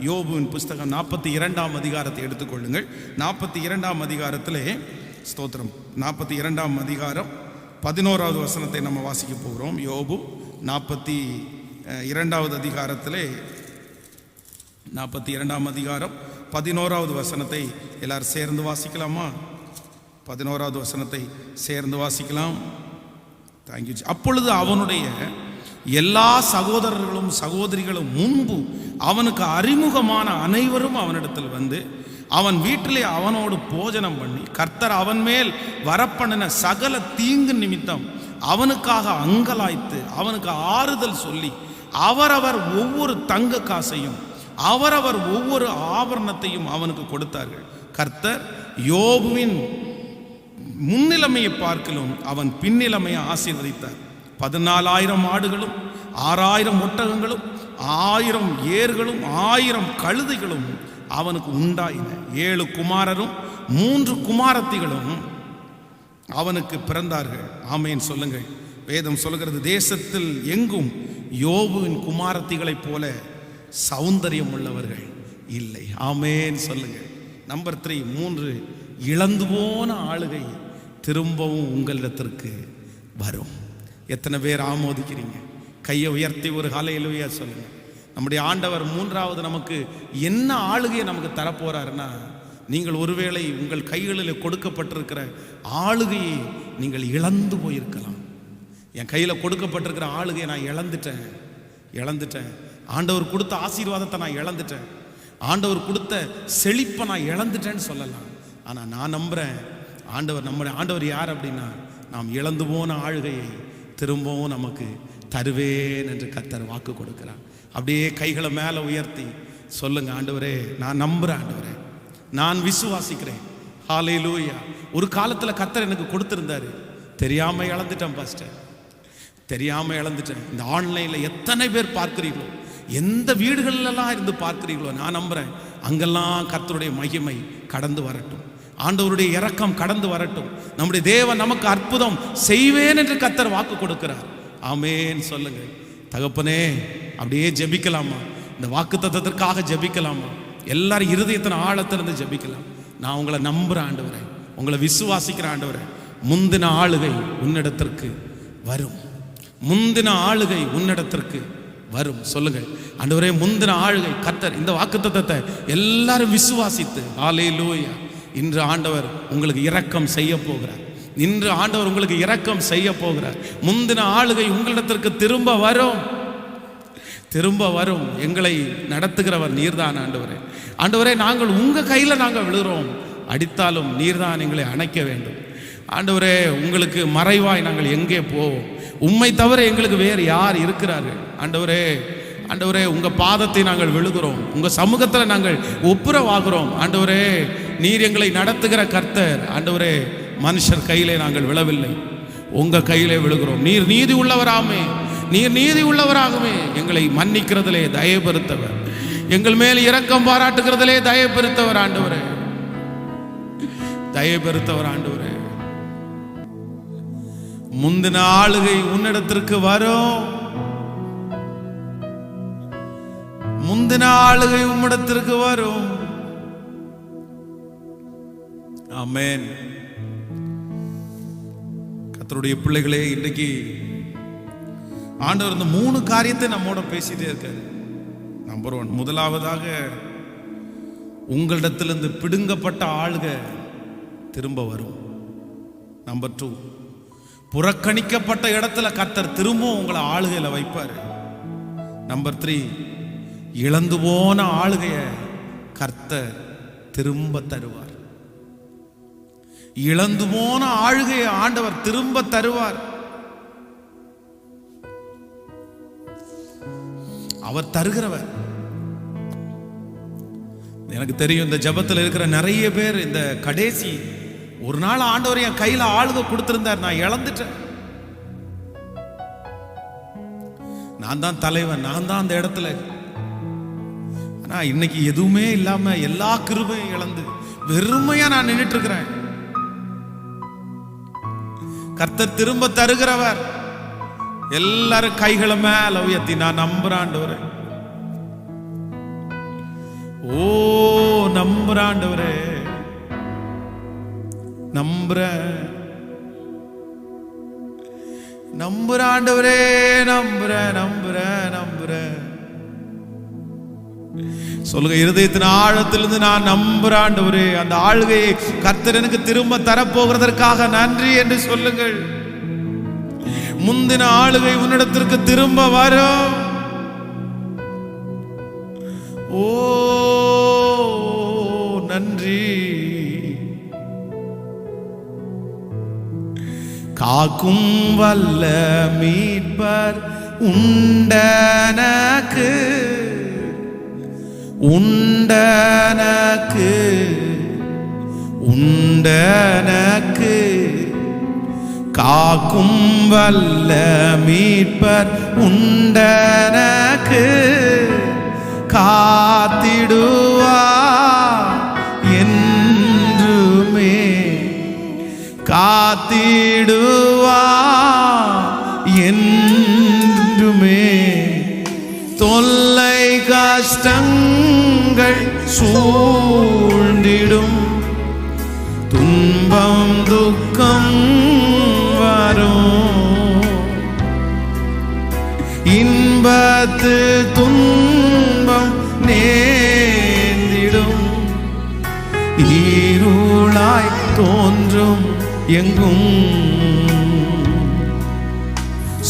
யோபுவின் புஸ்தகம் 42ஆம் அதிகாரத்தை எடுத்துக்கொள்ளுங்கள். 42ஆம் அதிகாரத்திலே ஸ்தோத்திரம் 42ஆம் அதிகாரம் 11வது வசனத்தை நம்ம வாசிக்க போகிறோம். யோபு 42வது அதிகாரத்திலே 42ஆம் அதிகாரம் 11வது வசனத்தை எல்லாரும் சேர்ந்து வாசிக்கலாமா? 11வது வசனத்தை சேர்ந்து வாசிக்கலாம். தேங்க்யூ. அப்பொழுது அவனுடைய எல்லா சகோதரர்களும் சகோதரிகளும் முன்பு அவனுக்கு அறிமுகமான அனைவரும் அவனிடத்தில் வந்து அவன் வீட்டிலே அவனோடு போஜனம் பண்ணி கர்த்தர் அவன் மேல் வரப்பண்ணின சகல தீங்கு நிமித்தம் அவனுக்காக அங்கலாய்த்து அவனுக்கு ஆறுதல் சொல்லி அவரவர் ஒவ்வொரு தங்க காசையும் அவரவர் ஒவ்வொரு ஆபரணத்தையும் அவனுக்கு கொடுத்தார்கள். கர்த்தர் யோபுவின் முன்னிலைமையை பார்க்கலும் அவன் பின்னிலைமையை ஆசீர்வதித்தார். 14,000 ஆடுகளும் 6,000 ஒட்டகங்களும் 1000 ஏர்களும் 1000 கழுதைகளும் அவனுக்கு உண்டாயின. 7 குமாரரும் 3 குமாரத்திகளும் அவனுக்கு பிறந்தார்கள். ஆமேன் சொல்லுங்கள். வேதம் சொல்லுகிறது, தேசத்தில் எங்கும் யோபுவின் குமாரத்திகளைப் போல சௌந்தரியம் உள்ளவர்கள் இல்லை. ஆமேன் சொல்லுங்கள். நம்பர் 3, 3 இழந்து போன ஆளுகை திரும்பவும் உங்களிடத்திற்கு வரும். எத்தனை பேர் ஆமோதிக்கிறீங்க? கையை உயர்த்தி ஒரு ஹல்லேலூயா சொல்லுங்க. நம்முடைய ஆண்டவர் 3வது நமக்கு என்ன ஆளுகையை நமக்கு தரப்போறாருன்னா, நீங்கள் ஒருவேளை உங்கள் கைகளில் கொடுக்கப்பட்டிருக்கிற ஆளுகையை நீங்கள் இழந்து போயிருக்கலாம். என் கையில் கொடுக்கப்பட்டிருக்கிற ஆளுகையை நான் இழந்துட்டேன். ஆண்டவர் கொடுத்த ஆசீர்வாதத்தை நான் இழந்துட்டேன். ஆண்டவர் கொடுத்த செழிப்பை நான் இழந்துட்டேன்னு சொல்லலாம். ஆனால் நான் நம்புகிறேன், நம்முடைய ஆண்டவர் யார் அப்படின்னா, நாம் இழந்து போன ஆளுகையை திரும்பவும் நமக்கு தருவேன் என்று கர்த்தர் வாக்கு கொடுக்கிறார். அப்படியே கைகளை மேலே உயர்த்தி சொல்லுங்க, ஆண்டவரே நான் நம்புகிறேன், ஆண்டவரே நான் விசுவாசிக்கிறேன். ஹல்லேலூயா. ஒரு காலத்தில் கர்த்தர் எனக்கு கொடுத்துருந்தாரு, தெரியாமல் இழந்துட்டேன் பாஸ்டர், தெரியாமல் இழந்துட்டேன். இந்த ஆன்லைனில் எத்தனை பேர் பார்க்குறீங்களோ, எந்த வீடுகளெல்லாம் இருந்து பார்க்குறீங்களோ, நான் நம்புகிறேன் அங்கெல்லாம் கர்த்தருடைய மகிமை கடந்து வரட்டும், ஆண்டவருடைய இரக்கம் கடந்து வரட்டும். நம்முடைய தேவன் நமக்கு அற்புதம் செய்வேன் என்று கர்த்தர் வாக்கு கொடுக்கிறார். ஆமேன் சொல்லுங்க. தகப்பனே அப்படியே ஜெபிக்கலாமா? இந்த வாக்கு தத்தத்திற்காக ஜெபிக்கலாமா? எல்லாரும் இருதயத்தின் ஆழத்திலிருந்து ஜெபிக்கலாம். நான் உங்களை நம்புகிறேன் ஆண்டவரே, உங்களை விசுவாசிக்கிறேன் ஆண்டவரே. முந்தின ஆளுகை உன்னிடத்திற்கு வரும், முந்தின ஆளுகை உன்னிடத்திற்கு வரும். சொல்லுங்கள், ஆண்டவரே முந்தின ஆளுகை கர்த்தர். இந்த வாக்கு தத்தத்தை எல்லாரும் விசுவாசித்து ஹல்லேலூயா. இன்று ஆண்டவர் உங்களுக்கு இரக்கம் செய்ய போகிறார். இன்று ஆண்டவர் உங்களுக்கு இரக்கம் செய்ய போகிறார். முந்தின ஆளுகை உங்களிடத்திற்கு திரும்ப வரும். எங்களை நடத்துகிறவர் நீர்தான் ஆண்டவரே. ஆண்டவரே நாங்கள் உங்க கையில் நாங்கள் விழுகிறோம், அடித்தாலும் நீர்தான் எங்களை அணைக்க வேண்டும். ஆண்டவரே உங்களுக்கு மறைவாய் நாங்கள் எங்கே போவோம்? உம்மை தவிர எங்களுக்கு வேறு யார் இருக்கிறார்கள்? ஆண்டவரே உங்க பாதத்தை நாங்கள் விழுகிறோம், உங்க சமூகத்தில் நாங்கள் ஒப்புரவாகிறோம். ஆண்டவரே நீர் எங்களை நடத்துகிற கர்த்தர். ஆண்டவரே மனுஷர் கையிலே நாங்கள் விழவில்லை, உங்க கையிலே விழுகிறோம். நீர் நீதி உள்ளவராகவே எங்களை மன்னிக்கிறதிலே தயபெருத்தவர், எங்கள் மேல் இரக்கம் பாராட்டுகிறதிலே தயபெருத்தவர் ஆண்டவரே, தயபெருத்தவர் ஆண்டவரே. முந்தின ஆளுகை உன்னிடத்திற்கு வரும், முந்தின ஆளுகை உம்மிடத்திற்கு வரும். ஆமென். கர்த்தருடைய பிள்ளைகளே, இன்றைக்கு ஆண்டவர் இந்த 3 காரியத்தை நம்மோட பேசிட்டே இருக்காரு. நம்பர் 1, முதலாவதாக உங்களிடத்திலிருந்து பிடுங்கப்பட்ட ஆளுகை திரும்ப வரும். நம்பர் 2, புறக்கணிக்கப்பட்ட இடத்துல கர்த்தர் திரும்பவும் உங்களை ஆளுகையில வைப்பாரு. நம்பர் 3, இழந்து போன ஆளுகைய கர்த்தர் திரும்ப தருவார். இழந்து போன ஆளுகையை ஆண்டவர் திரும்ப தருவார். அவர் தருகிறவர். எனக்கு தெரியும், இந்த ஜெபத்தில் இருக்கிற நிறைய பேர் இந்த கடைசி ஒரு நாள் ஆண்டவர் என் கையில ஆளுகை கொடுத்திருந்தார், நான் இழந்துட்டேன். நான் தான் தலைவன், நான் தான் அந்த இடத்துல. ஆனா இன்னைக்கு எதுவுமே இல்லாம எல்லா கிருபையும் இழந்து வெறுமையா நான் நின்றுட்டு இருக்கிறேன். கர்த்தர் திரும்ப தருகிறவர். எல்லாரும் கைகளை மேல உயர்த்தி நான் நம்புறேன் ஆண்டவரே. ஓ நம்புற ஆண்டவரே, நம்புற நம்புற ஆண்டவரே, நம்புற நம்புற நம்புற சொல்லுங்க. இருதயத்தின் ஆழத்திலிருந்து நான் நம்புற ஆண்டவரே, அந்த ஆளுகையை கர்த்தர் எனக்கு திரும்ப தரப்போகிறதற்காக நன்றி என்று சொல்லுங்கள். முந்தின ஆளுகை உன்னிடத்திற்கு திரும்ப வரும். ஓ நன்றி. காக்கும் வல்ல மீட்பர் உண்டனக்கு, உண்டனக்கு, உண்டனக்கு. காக்கும் வல்ல மீட்பர் உண்டனக்கு, காத்திடுவார் என்றுமே, காத்திடுவார் என்றுமே. தொல்லை கஷ்டங்கள் சூழ்ந்திடும், துன்பம் துக்கம் வரும், இன்பத்து துன்பம் நேர்ந்திடும், இருளாய் தோன்றும் எங்கும்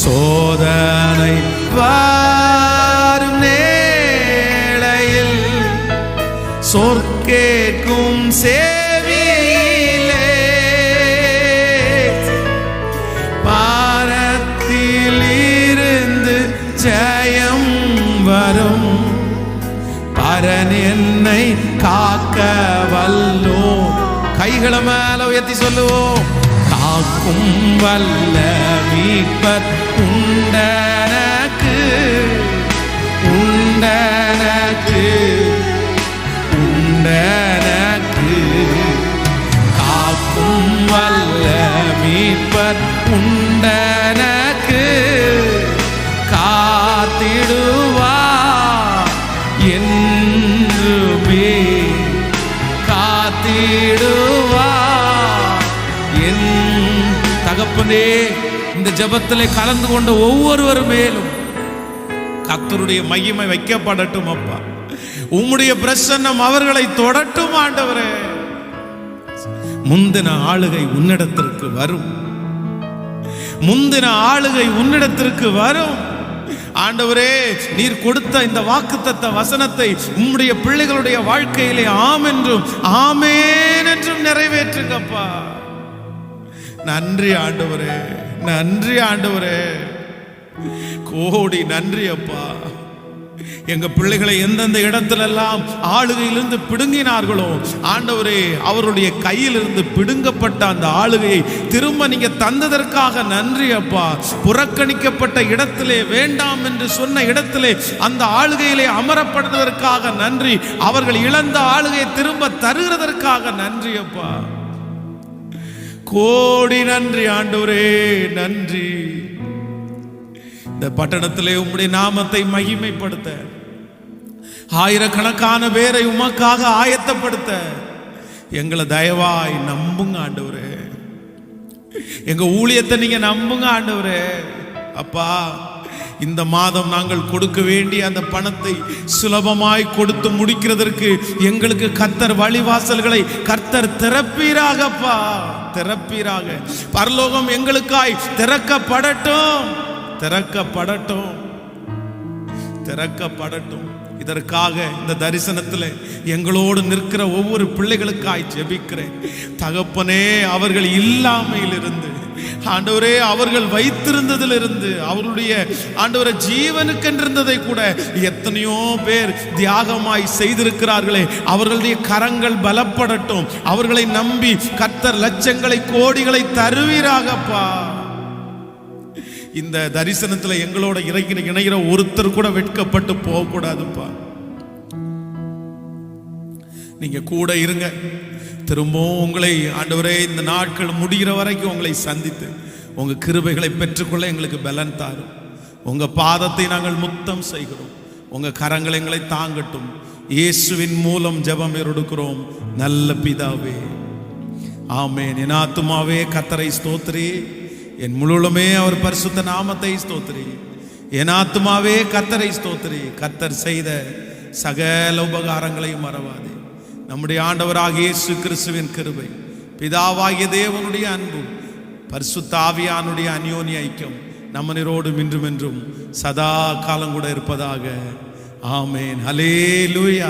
சோதனை வரும் நேளையில் சொற்கேட்கும் சேவியிலே, பாரத்தில் இருந்து ஜெயம் வரும், பரன் என்னை காக்க வல்லோ. கைகளை மேல உயர்த்தி சொல்லுவோம். காக்கும் வல்ல மீட்பர் உண்டனக்கு, உண்டனக்கு, உண்டனக்கு. காக்கும் வல்ல மீட்பர் உண்டனக்கு, காத்திடுவார் என்றுமே, காத்திடுவார் என் தகப்பனே. இந்த ஜெபத்திலே கலந்து கொண்ட ஒவ்வொருவர் மேலும் கர்த்தருடைய மகிமை வைக்கப்படட்டும் அப்பா. உம்முடைய பிரசன்னம் அவர்களை தொடட்டும் ஆண்டவரே. முந்தின ஆளுகை உன்னிடத்திற்கு வரும், முந்தின ஆளுகை உன்னிடத்திற்கு வரும் ஆண்டவரே. நீர் கொடுத்த இந்த வாக்குத்தத்த வசனத்தை உம்முடைய பிள்ளைகளுடைய வாழ்க்கையிலே ஆம் என்றும் ஆமேன் என்றும் நிறைவேற்றுங்கப்பா. நன்றி ஆண்டவரே, நன்றி ஆண்டவரே, கோடி நன்றி அப்பா. எங்க பிள்ளைகளை எந்தெந்த இடத்திலெல்லாம் ஆளுகையிலிருந்து பிடுங்கினார்களோ ஆண்டவரே, அவருடைய கையிலிருந்து பிடுங்கப்பட்ட அந்த ஆளுகையை திரும்ப நீங்க தந்ததற்காக நன்றி அப்பா. புறக்கணிக்கப்பட்ட இடத்திலே, வேண்டாம் என்று சொன்ன இடத்திலே அந்த ஆளுகையிலே அமரப்படுவதற்காக நன்றி. அவர்கள் இழந்த ஆளுகையை திரும்ப தருகிறதற்காக நன்றி அப்பா. கோடி நன்றி ஆண்டவரே, நன்றி. இந்த பட்டணத்திலே உம்முடைய நாமத்தை மகிமைப்படுத்த, ஆயிரக்கணக்கான பேரை உமக்காக ஆயத்தப்படுத்த எங்களை தயவாய் நம்புங்க ஆண்டவரே. எங்க ஊழியத்தை நீங்க நம்புங்க ஆண்டவரே. அப்பா, இந்த மாதம் நாங்கள் கொடுக்க வேண்டிய அந்த பணத்தை சுலபமாய் கொடுத்து முடிக்கிறதற்கு எங்களுக்கு கர்த்தர் வழிவாசல்களை கர்த்தர் திறப்பீராகப்பா, திறப்பீராக. பரலோகம் எங்களுக்காய் திறக்கப்படட்டும், திறக்கப்படட்டும், திறக்கப்படட்டும். இதற்காக இந்த தரிசனத்தில் எங்களோடு நிற்கிற ஒவ்வொரு பிள்ளைகளுக்காய் ஜெபிக்கிறேன் தகப்பனே. அவர்கள் இல்லாமையிலிருந்து ஆண்டவரே, அவர்கள் வைத்திருந்ததிலிருந்து, அவருடைய ஆண்டவரே ஜீவனுக்கென்றிருந்ததை கூட எத்தனையோ பேர் தியாகமாய் செய்திருக்கிறார்களே, அவர்களுடைய கரங்கள் பலப்படட்டும். அவர்களை நம்பி கர்த்தர் லட்சங்களை கோடிகளை தருவீராகப்பா. இந்த தரிசனத்தில் எங்களோட இணைகிற ஒருத்தர் கூட வெட்கப்பட்டு போகக்கூடாதுப்பா. நீங்க கூட இருங்க. திரும்பவும் உங்களை ஆண்டவரே இந்த நாட்கள் முடிகிற வரைக்கும் உங்களை சந்தித்து உங்க கிருபைகளை பெற்றுக்கொள்ள எங்களுக்கு பலன் தாரும். உங்க பாதத்தை நாங்கள் முத்தம் செய்கிறோம். உங்க கரங்களை எங்களை தாங்கட்டும். இயேசுவின் மூலம் ஜெபம் எடுக்கிறோம் நல்ல பிதாவே, ஆமென். என் ஆத்துமாவே கர்த்தரை ஸ்தோத்திரி, என் முழுமே அவர் பரிசுத்த நாமத்தை ஸ்தோத்திரி. என் ஆத்துமாவே கர்த்தரை ஸ்தோத்திரி, கர்த்தர் செய்த சகல உபகாரங்களையும் மறவாதே. நம்முடைய ஆண்டவராகிய இயேசு கிறிஸ்துவின் கிருபை, பிதாவாகிய தேவனுடைய அன்பு, பரிசுத்த ஆவியானுடைய அந்யோன்ய ஐக்கியம் நம்மனரோடும் இன்றும் என்றும் சதா காலம் கூட இருப்பதாக. ஆமென். ஹல்லேலூயா.